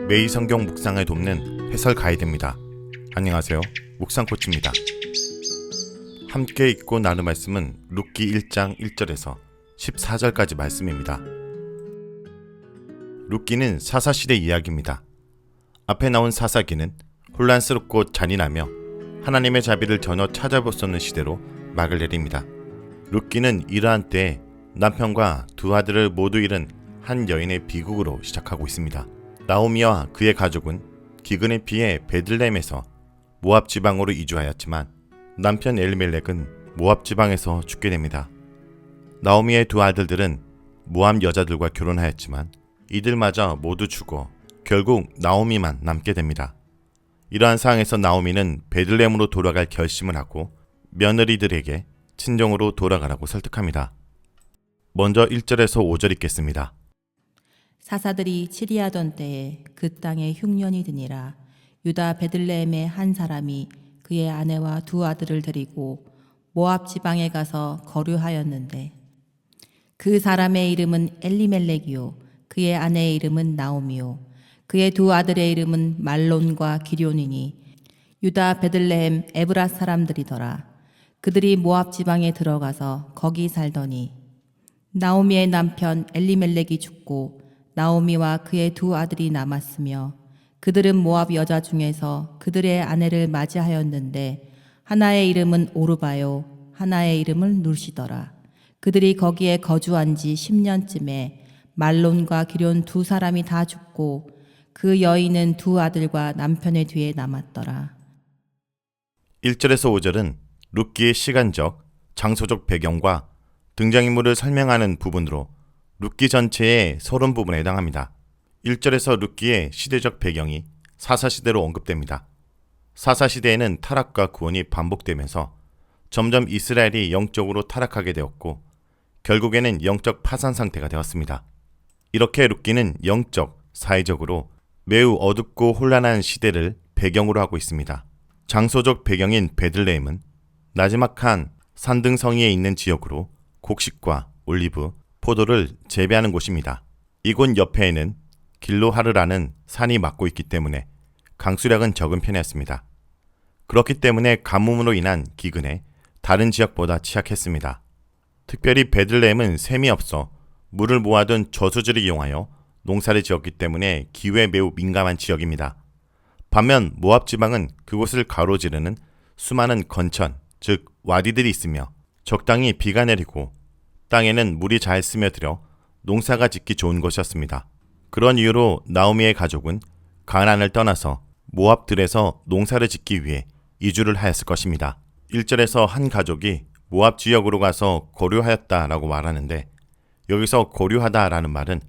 매일 성경 묵상을 돕는 해설 가이드입니다. 안녕하세요. 묵상코치입니다. 함께 읽고 나눌 말씀은 룻기 1장 1절에서 14절까지 말씀입니다. 룻기는 사사시대 이야기입니다. 앞에 나온 사사기는 혼란스럽고 잔인하며 하나님의 자비를 전혀 찾아볼 수 없는 시대로 막을 내립니다. 룻기는 이러한 때에 남편과 두 아들을 모두 잃은 한 여인의 비극으로 시작하고 있습니다. 나오미와 그의 가족은 기근에 피해 베들레헴에서 모압 지방으로 이주하였지만 남편 엘리멜렉은 모압 지방에서 죽게 됩니다. 나오미의 두 아들들은 모압 여자들과 결혼하였지만 이들마저 모두 죽어 결국 나오미만 남게 됩니다. 이러한 상황에서 나오미는 베들레헴으로 돌아갈 결심을 하고 며느리들에게 친정으로 돌아가라고 설득합니다. 먼저 1절에서 5절 읽겠습니다. 사사들이 치리하던 때에 그 땅에 흉년이 드니라. 유다 베들레헴의 한 사람이 그의 아내와 두 아들을 데리고 모압 지방에 가서 거류하였는데 그 사람의 이름은 엘리멜렉이요 그의 아내의 이름은 나오미요 그의 두 아들의 이름은 말론과 기럧이니 유다 베들레헴 에브라 사람들이더라. 그들이 모압 지방에 들어가서 거기 살더니 나오미의 남편 엘리멜렉이 죽고 나오미와 그의 두 아들이 남았으며 그들은 모압 여자 중에서 그들의 아내를 맞이하였는데 하나의 이름은 오르바요 하나의 이름은 룻이더라. 그들이 거기에 거주한 지 10년쯤에 말론과 기럧 두 사람이 다 죽고 그 여인은 두 아들과 남편의 뒤에 남았더라. 1절에서 5절은 룻기의 시간적, 장소적 배경과 등장인물을 설명하는 부분으로 룻기 전체의 서론 부분에 해당합니다. 1절에서 룻기의 시대적 배경이 사사시대로 언급됩니다. 사사시대에는 타락과 구원이 반복되면서 점점 이스라엘이 영적으로 타락하게 되었고 결국에는 영적 파산 상태가 되었습니다. 이렇게 룻기는 영적, 사회적으로 매우 어둡고 혼란한 시대를 배경으로 하고 있습니다. 장소적 배경인 베들레헴은 나지막한 산등성이에 있는 지역으로 곡식과 올리브, 포도를 재배하는 곳입니다. 이곳 옆에에는 길로하르라는 산이 막고 있기 때문에 강수량은 적은 편이었습니다. 그렇기 때문에 가뭄으로 인한 기근에 다른 지역보다 취약했습니다. 특별히 베들레헴은 샘이 없어 물을 모아둔 저수지를 이용하여 농사를 지었기 때문에 기후에 매우 민감한 지역입니다. 반면 모압 지방은 그곳을 가로지르는 수많은 건천, 즉 와디들이 있으며 적당히 비가 내리고 땅에는 물이 잘 스며들어 농사가 짓기 좋은 곳이었습니다. 그런 이유로 나오미의 가족은 가나안을 떠나서 모압들에서 농사를 짓기 위해 이주를 하였을 것입니다. 1절에서 한 가족이 모압 지역으로 가서 거류하였다라고 말하는데 여기서 거류하다라는 말은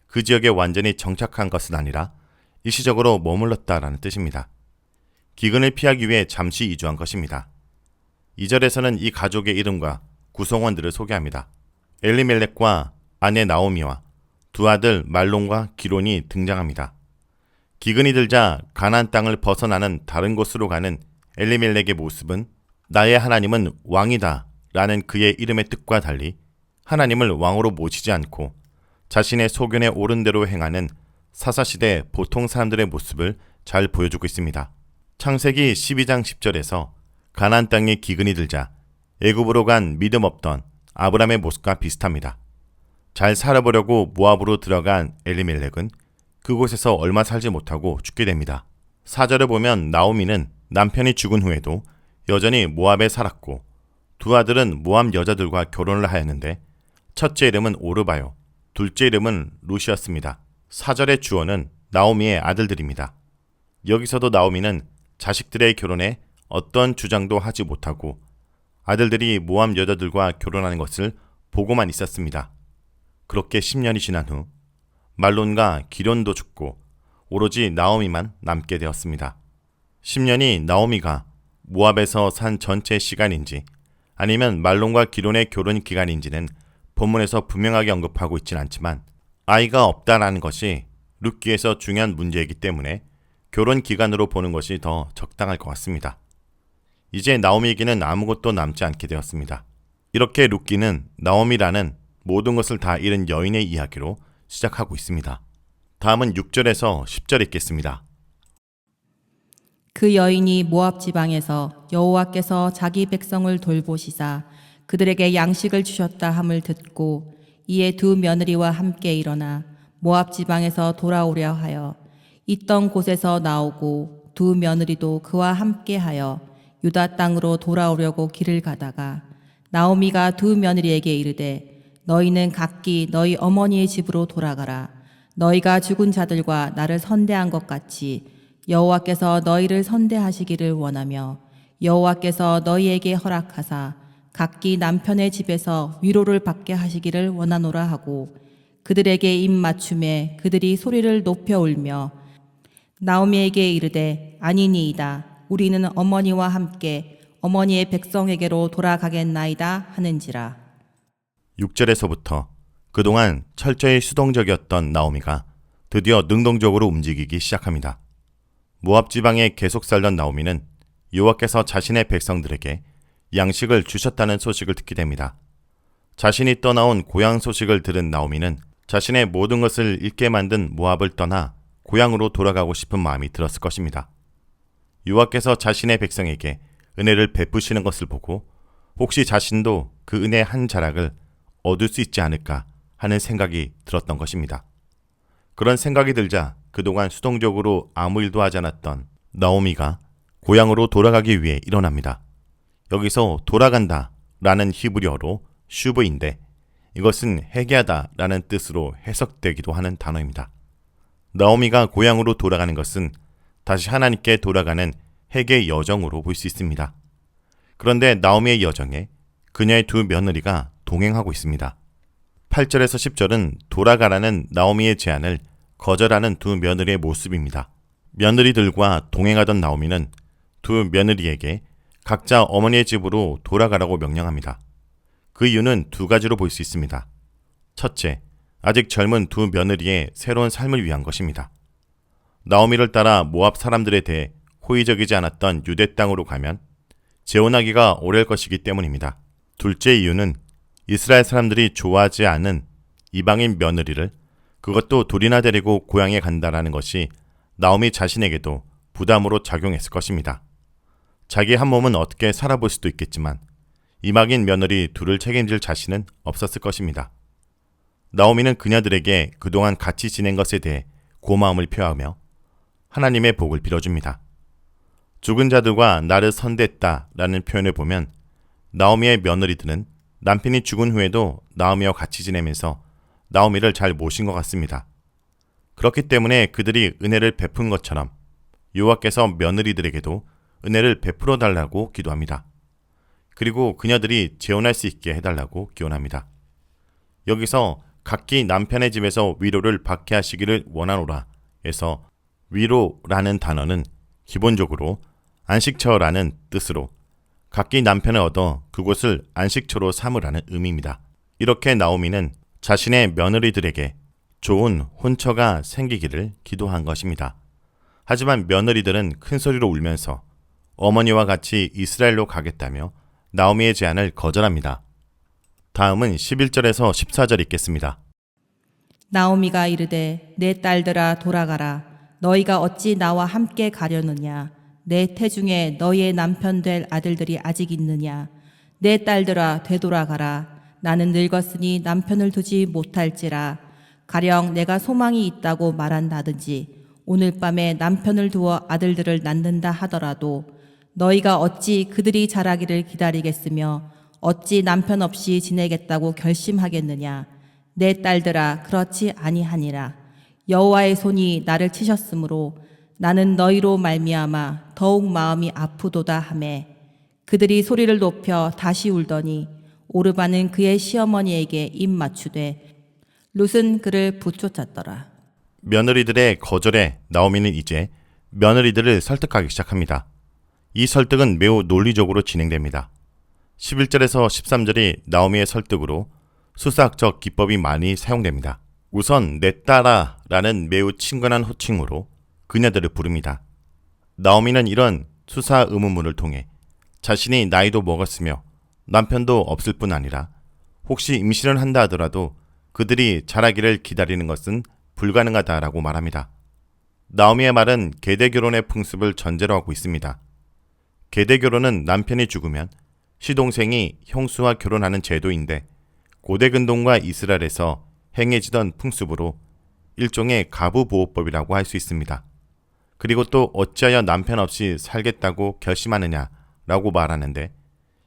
그 지역에 완전히 정착한 것은 아니라 일시적으로 머물렀다라는 뜻입니다. 기근을 피하기 위해 잠시 이주한 것입니다. 2절에서는 이 가족의 이름과 구성원들을 소개합니다. 엘리멜렉과 아내 나오미와 두 아들 말론과 기럧이 등장합니다. 기근이 들자 가나안 땅을 벗어나는 다른 곳으로 가는 엘리멜렉의 모습은 나의 하나님은 왕이다 라는 그의 이름의 뜻과 달리 하나님을 왕으로 모시지 않고 자신의 소견에 옳은 대로 행하는 사사시대 보통 사람들의 모습을 잘 보여주고 있습니다. 창세기 12장 10절에서 가나안 땅에 기근이 들자 애굽으로 간 믿음 없던 아브람의 모습과 비슷합니다. 잘 살아보려고 모압으로 들어간 엘리멜렉은 그곳에서 얼마 살지 못하고 죽게 됩니다. 4절을 보면 나오미는 남편이 죽은 후에도 여전히 모압에 살았고 두 아들은 모압 여자들과 결혼을 하였는데 첫째 이름은 오르바요, 둘째 이름은 룻이었습니다. 4절의 주어는 나오미의 아들들입니다. 여기서도 나오미는 자식들의 결혼에 어떤 주장도 하지 못하고 아들들이 모압 여자들과 결혼하는 것을 보고만 있었습니다. 그렇게 10년이 지난 후 말론과 기럧도 죽고 오로지 나오미만 남게 되었습니다. 10년이 나오미가 모압에서 산 전체 시간인지 아니면 말론과 기럧의 결혼 기간인지는 본문에서 분명하게 언급하고 있진 않지만 아이가 없다라는 것이 룻기에서 중요한 문제이기 때문에 결혼 기간으로 보는 것이 더 적당할 것 같습니다. 이제 나오미에게는 아무것도 남지 않게 되었습니다. 이렇게 룻기는 나오미라는 모든 것을 다 잃은 여인의 이야기로 시작하고 있습니다. 다음은 6절에서 10절 읽겠습니다. 그 여인이 모압 지방에서 여호와께서 자기 백성을 돌보시사 그들에게 양식을 주셨다 함을 듣고 이에 두 며느리와 함께 일어나 모압 지방에서 돌아오려 하여 있던 곳에서 나오고 두 며느리도 그와 함께하여 유다 땅으로 돌아오려고 길을 가다가 나오미가 두 며느리에게 이르되 너희는 각기 너희 어머니의 집으로 돌아가라. 너희가 죽은 자들과 나를 선대한 것 같이 여호와께서 너희를 선대하시기를 원하며 여호와께서 너희에게 허락하사 각기 남편의 집에서 위로를 받게 하시기를 원하노라 하고 그들에게 입 맞춤에 그들이 소리를 높여 울며 나오미에게 이르되 아니니이다. 우리는 어머니와 함께 어머니의 백성에게로 돌아가겠나이다 하는지라. 6절에서부터 그동안 철저히 수동적이었던 나오미가 드디어 능동적으로 움직이기 시작합니다. 모압 지방에 계속 살던 나오미는 여호와께서 자신의 백성들에게 양식을 주셨다는 소식을 듣게 됩니다. 자신이 떠나온 고향 소식을 들은 나오미는 자신의 모든 것을 잃게 만든 모압을 떠나 고향으로 돌아가고 싶은 마음이 들었을 것입니다. 여호와께서 자신의 백성에게 은혜를 베푸시는 것을 보고 혹시 자신도 그 은혜의 한 자락을 얻을 수 있지 않을까 하는 생각이 들었던 것입니다. 그런 생각이 들자 그동안 수동적으로 아무 일도 하지 않았던 나오미가 고향으로 돌아가기 위해 일어납니다. 여기서 돌아간다 라는 히브리어로 슈브인데 이것은 회개하다 라는 뜻으로 해석되기도 하는 단어입니다. 나오미가 고향으로 돌아가는 것은 다시 하나님께 돌아가는 회개의 여정으로 볼 수 있습니다. 그런데 나오미의 여정에 그녀의 두 며느리가 동행하고 있습니다. 8절에서 10절은 돌아가라는 나오미의 제안을 거절하는 두 며느리의 모습입니다. 며느리들과 동행하던 나오미는 두 며느리에게 각자 어머니의 집으로 돌아가라고 명령합니다. 그 이유는 두 가지로 볼 수 있습니다. 첫째, 아직 젊은 두 며느리의 새로운 삶을 위한 것입니다. 나오미를 따라 모압 사람들에 대해 호의적이지 않았던 유대 땅으로 가면 재혼하기가 어려울 것이기 때문입니다. 둘째 이유는 이스라엘 사람들이 좋아하지 않은 이방인 며느리를 그것도 둘이나 데리고 고향에 간다라는 것이 나오미 자신에게도 부담으로 작용했을 것입니다. 자기 한 몸은 어떻게 살아볼 수도 있겠지만 이방인 며느리 둘을 책임질 자신은 없었을 것입니다. 나오미는 그녀들에게 그동안 같이 지낸 것에 대해 고마움을 표하며 하나님의 복을 빌어줍니다. 죽은 자들과 나를 선대했다 라는 표현을 보면 나오미의 며느리들은 남편이 죽은 후에도 나오미와 같이 지내면서 나오미를 잘 모신 것 같습니다. 그렇기 때문에 그들이 은혜를 베푼 것처럼 여호와께서 며느리들에게도 은혜를 베풀어 달라고 기도합니다. 그리고 그녀들이 재혼할 수 있게 해달라고 기원합니다. 여기서 각기 남편의 집에서 위로를 받게 하시기를 원하노라 에서 위로라는 단어는 기본적으로 안식처라는 뜻으로 각기 남편을 얻어 그곳을 안식처로 삼으라는 의미입니다. 이렇게 나오미는 자신의 며느리들에게 좋은 혼처가 생기기를 기도한 것입니다. 하지만 며느리들은 큰 소리로 울면서 어머니와 같이 이스라엘로 가겠다며 나오미의 제안을 거절합니다. 다음은 11절에서 14절 읽겠습니다. 나오미가 이르되 내 딸들아 돌아가라. 너희가 어찌 나와 함께 가려느냐. 내 태중에 너희의 남편 될 아들들이 아직 있느냐. 내 딸들아 되돌아가라. 나는 늙었으니 남편을 두지 못할지라. 가령 내가 소망이 있다고 말한다든지 오늘 밤에 남편을 두어 아들들을 낳는다 하더라도 너희가 어찌 그들이 자라기를 기다리겠으며 어찌 남편 없이 지내겠다고 결심하겠느냐. 내 딸들아 그렇지 아니하니라. 여호와의 손이 나를 치셨으므로 나는 너희로 말미암아 더욱 마음이 아프도다 하매 그들이 소리를 높여 다시 울더니 오르바는 그의 시어머니에게 입 맞추되 룻은 그를 부쫓았더라. 며느리들의 거절에 나오미는 이제 며느리들을 설득하기 시작합니다. 이 설득은 매우 논리적으로 진행됩니다. 11절에서 13절이 나오미의 설득으로 수사학적 기법이 많이 사용됩니다. 우선 내 딸아 라는 매우 친근한 호칭으로 그녀들을 부릅니다. 나오미는 이런 수사 의문문을 통해 자신이 나이도 먹었으며 남편도 없을 뿐 아니라 혹시 임신을 한다 하더라도 그들이 자라기를 기다리는 것은 불가능하다라고 말합니다. 나오미의 말은 계대 결혼의 풍습을 전제로 하고 있습니다. 계대 결혼은 남편이 죽으면 시동생이 형수와 결혼하는 제도인데 고대 근동과 이스라엘에서 행해지던 풍습으로 일종의 가부보호법이라고 할 수 있습니다. 그리고 또 어찌하여 남편 없이 살겠다고 결심하느냐라고 말하는데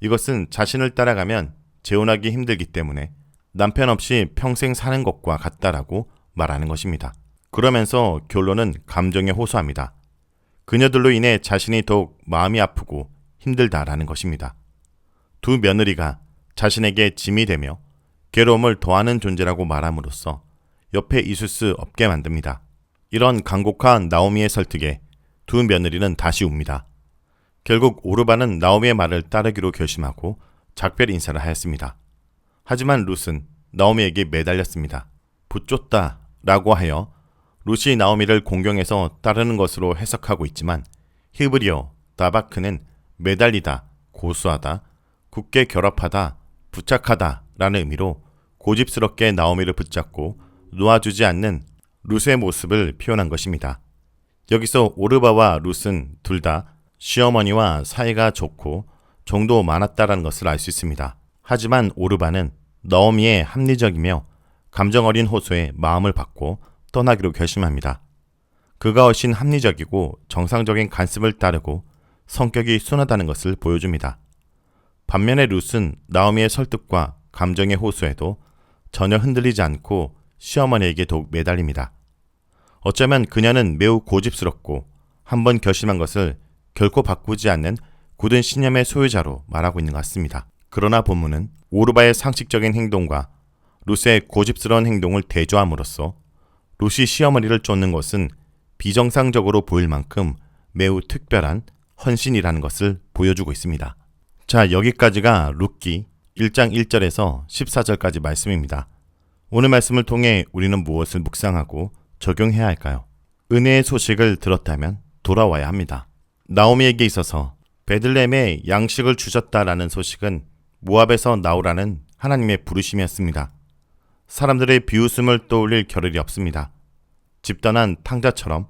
이것은 자신을 따라가면 재혼하기 힘들기 때문에 남편 없이 평생 사는 것과 같다라고 말하는 것입니다. 그러면서 결론은 감정에 호소합니다. 그녀들로 인해 자신이 더욱 마음이 아프고 힘들다라는 것입니다. 두 며느리가 자신에게 짐이 되며 괴로움을 더하는 존재라고 말함으로써 옆에 있을 수 없게 만듭니다. 이런 간곡한 나오미의 설득에 두 며느리는 다시 웁니다. 결국 오르바는 나오미의 말을 따르기로 결심하고 작별 인사를 하였습니다. 하지만 룻은 나오미에게 매달렸습니다. 붙줬다 라고 하여 룻이 나오미를 공경해서 따르는 것으로 해석하고 있지만 히브리어 다바크는 매달리다, 고수하다, 굳게 결합하다, 부착하다 라는 의미로 고집스럽게 나오미를 붙잡고 놓아주지 않는 룻의 모습을 표현한 것입니다. 여기서 오르바와 룻은 둘 다 시어머니와 사이가 좋고 정도 많았다라는 것을 알 수 있습니다. 하지만 오르바는 나오미의 합리적이며 감정 어린 호소에 마음을 받고 떠나기로 결심합니다. 그가 훨씬 합리적이고 정상적인 관습을 따르고 성격이 순하다는 것을 보여줍니다. 반면에 룻은 나오미의 설득과 감정의 호소에도 전혀 흔들리지 않고 시어머니에게 더욱 매달립니다. 어쩌면 그녀는 매우 고집스럽고 한번 결심한 것을 결코 바꾸지 않는 굳은 신념의 소유자로 말하고 있는 것 같습니다. 그러나 본문은 오르바의 상식적인 행동과 룻의 고집스러운 행동을 대조함으로써 룻이 시어머니를 쫓는 것은 비정상적으로 보일 만큼 매우 특별한 헌신이라는 것을 보여주고 있습니다. 자, 여기까지가 룻기 1장 1절에서 14절까지 말씀입니다. 오늘 말씀을 통해 우리는 무엇을 묵상하고 적용해야 할까요? 은혜의 소식을 들었다면 돌아와야 합니다. 나오미에게 있어서 베들레헴에 양식을 주셨다라는 소식은 모압에서 나오라는 하나님의 부르심이었습니다. 사람들의 비웃음을 떠올릴 겨를이 없습니다. 집 떠난 탕자처럼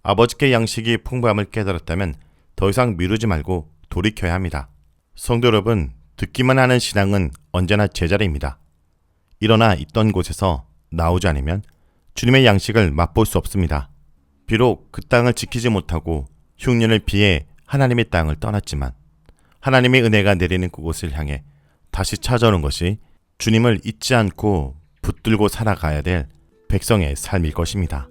아버지께 양식이 풍부함을 깨달았다면 더 이상 미루지 말고 돌이켜야 합니다. 성도 여러분, 듣기만 하는 신앙은 언제나 제자리입니다. 일어나 있던 곳에서 나오지 않으면 주님의 양식을 맛볼 수 없습니다. 비록 그 땅을 지키지 못하고 흉년을 피해 하나님의 땅을 떠났지만 하나님의 은혜가 내리는 그곳을 향해 다시 찾아오는 것이 주님을 잊지 않고 붙들고 살아가야 될 백성의 삶일 것입니다.